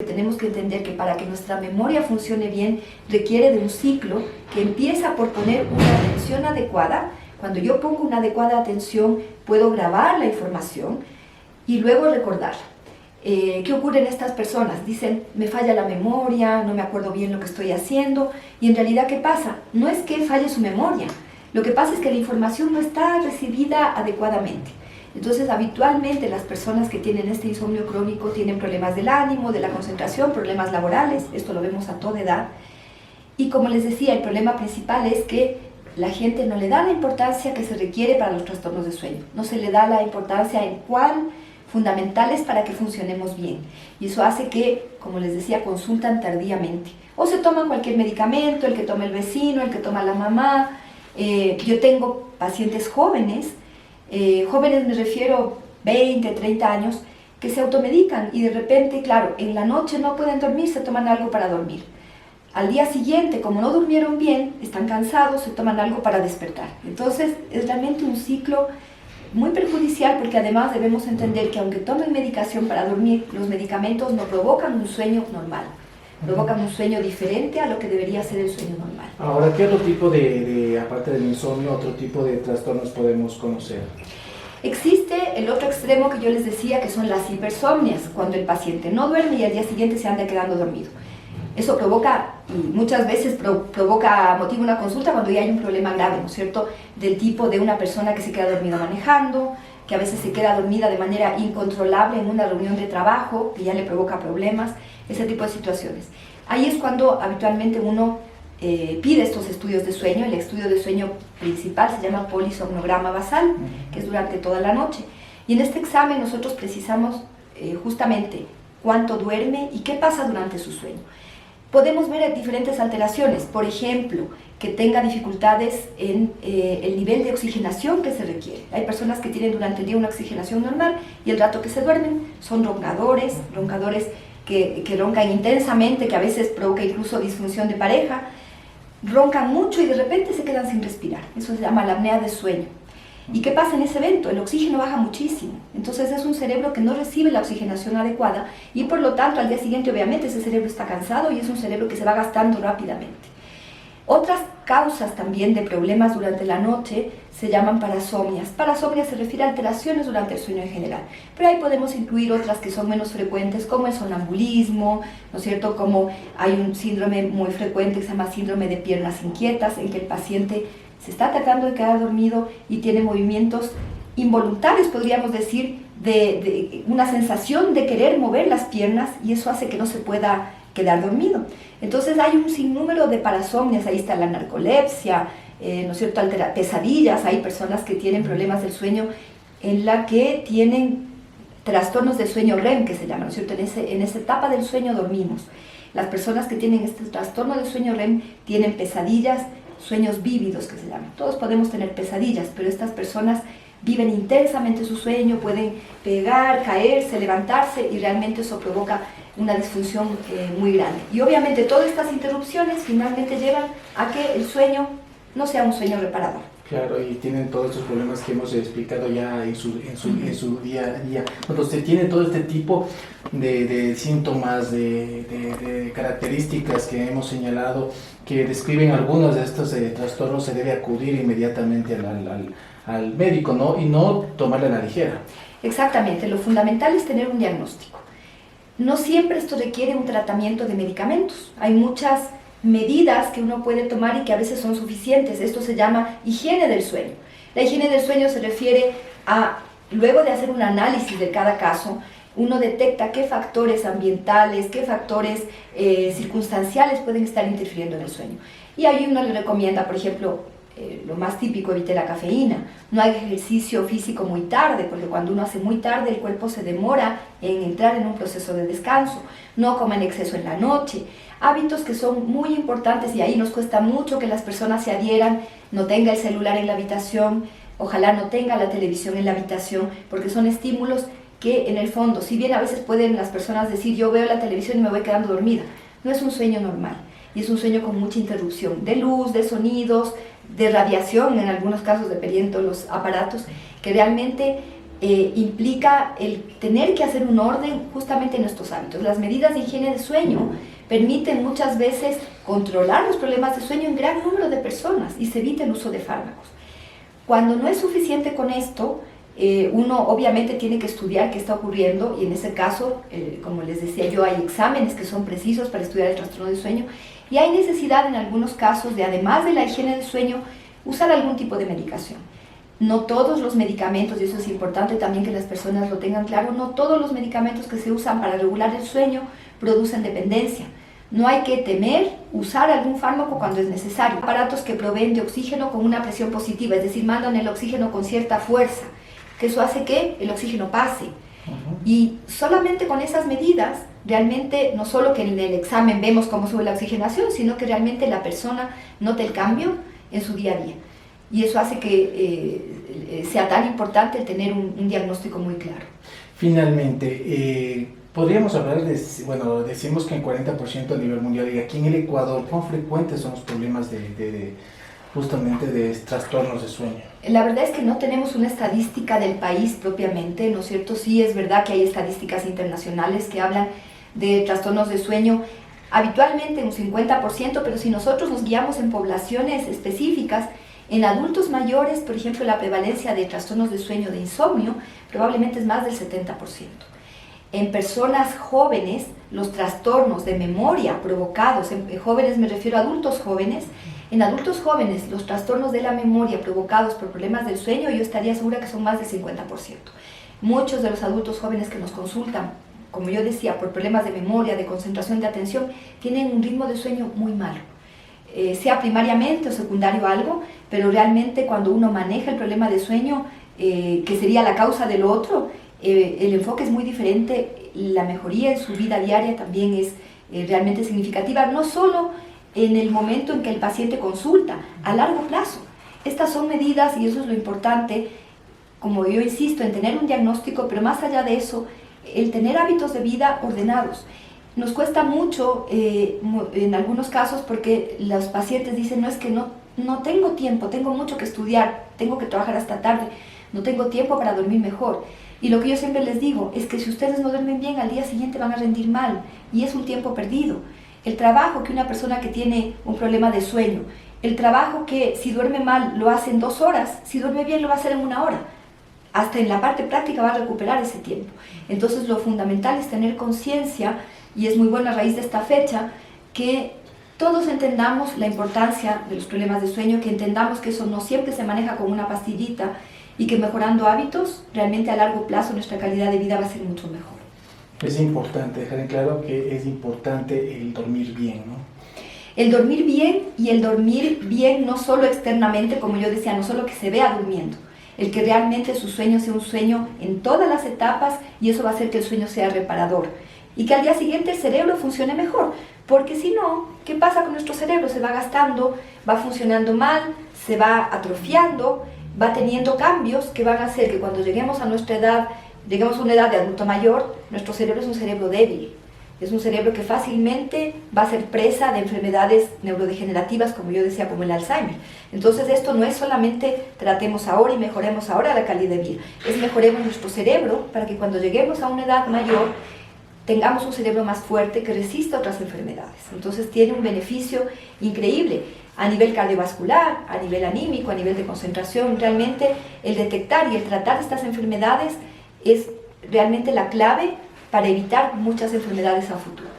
Tenemos que entender que para que nuestra memoria funcione bien requiere de un ciclo que empieza por poner una atención adecuada. Cuando yo pongo una adecuada atención, puedo grabar la información y luego recordarla. ¿Qué ocurre en estas personas? Dicen, me falla la memoria, no me acuerdo bien lo que estoy haciendo. Y en realidad, ¿qué pasa? No es que falle su memoria. Lo que pasa es que la información no está recibida adecuadamente. Entonces, habitualmente las personas que tienen este insomnio crónico tienen problemas del ánimo, de la concentración, problemas laborales. Esto lo vemos a toda edad. Y como les decía, el problema principal es que la gente no le da la importancia que se requiere para los trastornos de sueño. No se le da la importancia en cuál fundamentales para que funcionemos bien. Y eso hace que, como les decía, consultan tardíamente. O se toman cualquier medicamento, el que toma el vecino, el que toma la mamá. Yo tengo pacientes jóvenes, jóvenes me refiero 20, 30 años, que se automedican y de repente, claro, en la noche no pueden dormir, se toman algo para dormir. Al día siguiente, como no durmieron bien, están cansados, se toman algo para despertar. Entonces, es realmente un ciclo muy perjudicial porque además debemos entender que aunque tomen medicación para dormir, los medicamentos no provocan un sueño normal. Provocan un sueño diferente a lo que debería ser el sueño normal. Ahora, ¿qué otro tipo aparte del insomnio, otro tipo de trastornos podemos conocer? Existe el otro extremo que yo les decía, que son las hipersomnias, cuando el paciente no duerme y al día siguiente se anda quedando dormido. Eso provoca, y muchas veces motiva una consulta cuando ya hay un problema grave, ¿no es cierto? Del tipo de una persona que se queda dormida manejando, que a veces se queda dormida de manera incontrolable en una reunión de trabajo, que ya le provoca problemas, ese tipo de situaciones. Ahí es cuando habitualmente uno pide estos estudios de sueño. El estudio de sueño principal se llama polisomnograma basal, que es durante toda la noche. Y en este examen nosotros precisamos justamente cuánto duerme y qué pasa durante su sueño. Podemos ver diferentes alteraciones, por ejemplo, que tenga dificultades en el nivel de oxigenación que se requiere. Hay personas que tienen durante el día una oxigenación normal y el rato que se duermen son roncadores que roncan intensamente, que a veces provoca incluso disfunción de pareja, roncan mucho y de repente se quedan sin respirar. Eso se llama la apnea de sueño. ¿Y qué pasa en ese evento? El oxígeno baja muchísimo. Entonces es un cerebro que no recibe la oxigenación adecuada y por lo tanto al día siguiente obviamente ese cerebro está cansado y es un cerebro que se va gastando rápidamente. Otras causas también de problemas durante la noche se llaman parasomnias. Parasomnias se refiere a alteraciones durante el sueño en general, pero ahí podemos incluir otras que son menos frecuentes, como el sonambulismo, ¿no es cierto? Como hay un síndrome muy frecuente que se llama síndrome de piernas inquietas, en que el paciente se está tratando de quedar dormido y tiene movimientos involuntarios, podríamos decir, de una sensación de querer mover las piernas y eso hace que no se pueda quedar dormido. Entonces hay un sinnúmero de parasomnias, ahí está la narcolepsia, ¿no es cierto? Pesadillas, hay personas que tienen problemas del sueño en la que tienen trastornos de sueño REM, que se llaman, ¿no es cierto? En esa etapa del sueño dormimos. Las personas que tienen este trastorno de sueño REM tienen pesadillas, sueños vívidos que se llaman. Todos podemos tener pesadillas, pero estas personas viven intensamente su sueño, pueden pegar, caerse, levantarse y realmente eso provoca una disfunción muy grande. Y obviamente todas estas interrupciones finalmente llevan a que el sueño no sea un sueño reparador. Claro, y tienen todos estos problemas que hemos explicado ya en su día a día. Cuando se tiene todo este tipo de síntomas, de características que hemos señalado, que describen algunos de estos trastornos, se debe acudir inmediatamente al médico, ¿no? Y no tomarla a la ligera. Exactamente, lo fundamental es tener un diagnóstico. No siempre esto requiere un tratamiento de medicamentos. Hay muchas medidas que uno puede tomar y que a veces son suficientes. Esto se llama higiene del sueño. La higiene del sueño se refiere a, luego de hacer un análisis de cada caso, uno detecta qué factores ambientales, qué factores circunstanciales pueden estar interfiriendo en el sueño. Y ahí uno le recomienda, por ejemplo, lo más típico, evite la cafeína, no haga ejercicio físico muy tarde, porque cuando uno hace muy tarde el cuerpo se demora en entrar en un proceso de descanso, no coma en exceso en la noche, hábitos que son muy importantes y ahí nos cuesta mucho que las personas se adhieran, no tenga el celular en la habitación, ojalá no tenga la televisión en la habitación, porque son estímulos que en el fondo, si bien a veces pueden las personas decir yo veo la televisión y me voy quedando dormida, no es un sueño normal y es un sueño con mucha interrupción de luz, de sonidos, de radiación, en algunos casos dependiendo los aparatos, que realmente implica el tener que hacer un orden justamente en nuestros hábitos. Las medidas de higiene de sueño permiten muchas veces controlar los problemas de sueño en gran número de personas y se evita el uso de fármacos. Cuando no es suficiente con esto, uno obviamente tiene que estudiar qué está ocurriendo y en ese caso, como les decía yo, hay exámenes que son precisos para estudiar el trastorno de sueño y hay necesidad en algunos casos de, además de la higiene del sueño, usar algún tipo de medicación. No todos los medicamentos, y eso es importante también que las personas lo tengan claro, no todos los medicamentos que se usan para regular el sueño producen dependencia. No hay que temer usar algún fármaco cuando es necesario. Aparatos que proveen de oxígeno con una presión positiva, es decir, mandan el oxígeno con cierta fuerza, que eso hace que el oxígeno pase. Y solamente con esas medidas, realmente, no solo que en el examen vemos cómo sube la oxigenación, sino que realmente la persona nota el cambio en su día a día. Y eso hace que sea tan importante el tener un diagnóstico muy claro. Finalmente, podríamos hablar de, bueno, decimos que en 40% a nivel mundial, y aquí en el Ecuador, ¿cuán frecuentes son los problemas justamente de trastornos de sueño? La verdad es que no tenemos una estadística del país propiamente, ¿no es cierto? Sí es verdad que hay estadísticas internacionales que hablan de trastornos de sueño, habitualmente un 50%, pero si nosotros nos guiamos en poblaciones específicas, en adultos mayores, por ejemplo, la prevalencia de trastornos de sueño, de insomnio, probablemente es más del 70%. En personas jóvenes, los trastornos de memoria provocados, en jóvenes me refiero a adultos jóvenes, en adultos jóvenes los trastornos de la memoria provocados por problemas del sueño, yo estaría segura que son más del 50%. Muchos de los adultos jóvenes que nos consultan, como yo decía, por problemas de memoria, de concentración, de atención, tienen un ritmo de sueño muy malo. Sea primariamente o secundario algo, pero realmente cuando uno maneja el problema de sueño, que sería la causa del otro, el enfoque es muy diferente, la mejoría en su vida diaria también es realmente significativa, no solo en el momento en que el paciente consulta, a largo plazo. Estas son medidas, y eso es lo importante, como yo insisto, en tener un diagnóstico, pero más allá de eso, el tener hábitos de vida ordenados. Nos cuesta mucho en algunos casos porque los pacientes dicen, no, es que no tengo tiempo, tengo mucho que estudiar, tengo que trabajar hasta tarde, no tengo tiempo para dormir mejor. Y lo que yo siempre les digo es que si ustedes no duermen bien, al día siguiente van a rendir mal y es un tiempo perdido. El trabajo que una persona que tiene un problema de sueño, el trabajo que si duerme mal lo hace en 2 horas, si duerme bien lo va a hacer en 1 hora. Hasta en la parte práctica va a recuperar ese tiempo. Entonces lo fundamental es tener conciencia, y es muy bueno a raíz de esta fecha, que todos entendamos la importancia de los problemas de sueño, que entendamos que eso no siempre se maneja con una pastillita y que mejorando hábitos, realmente a largo plazo nuestra calidad de vida va a ser mucho mejor. Es importante dejar en claro que es importante el dormir bien, ¿no? El dormir bien, y el dormir bien no solo externamente, como yo decía, no solo que se vea durmiendo, el que realmente su sueño sea un sueño en todas las etapas, y eso va a hacer que el sueño sea reparador y que al día siguiente el cerebro funcione mejor, porque si no, ¿qué pasa con nuestro cerebro? Se va gastando, va funcionando mal, se va atrofiando, va teniendo cambios que van a hacer que cuando lleguemos a nuestra edad, lleguemos a una edad de adulto mayor, nuestro cerebro es un cerebro débil, es un cerebro que fácilmente va a ser presa de enfermedades neurodegenerativas, como yo decía, como el Alzheimer. Entonces esto no es solamente tratemos ahora y mejoremos ahora la calidad de vida, es mejoremos nuestro cerebro para que cuando lleguemos a una edad mayor tengamos un cerebro más fuerte que resista a otras enfermedades. Entonces tiene un beneficio increíble a nivel cardiovascular, a nivel anímico, a nivel de concentración. Realmente el detectar y el tratar estas enfermedades es realmente la clave para evitar muchas enfermedades a futuro.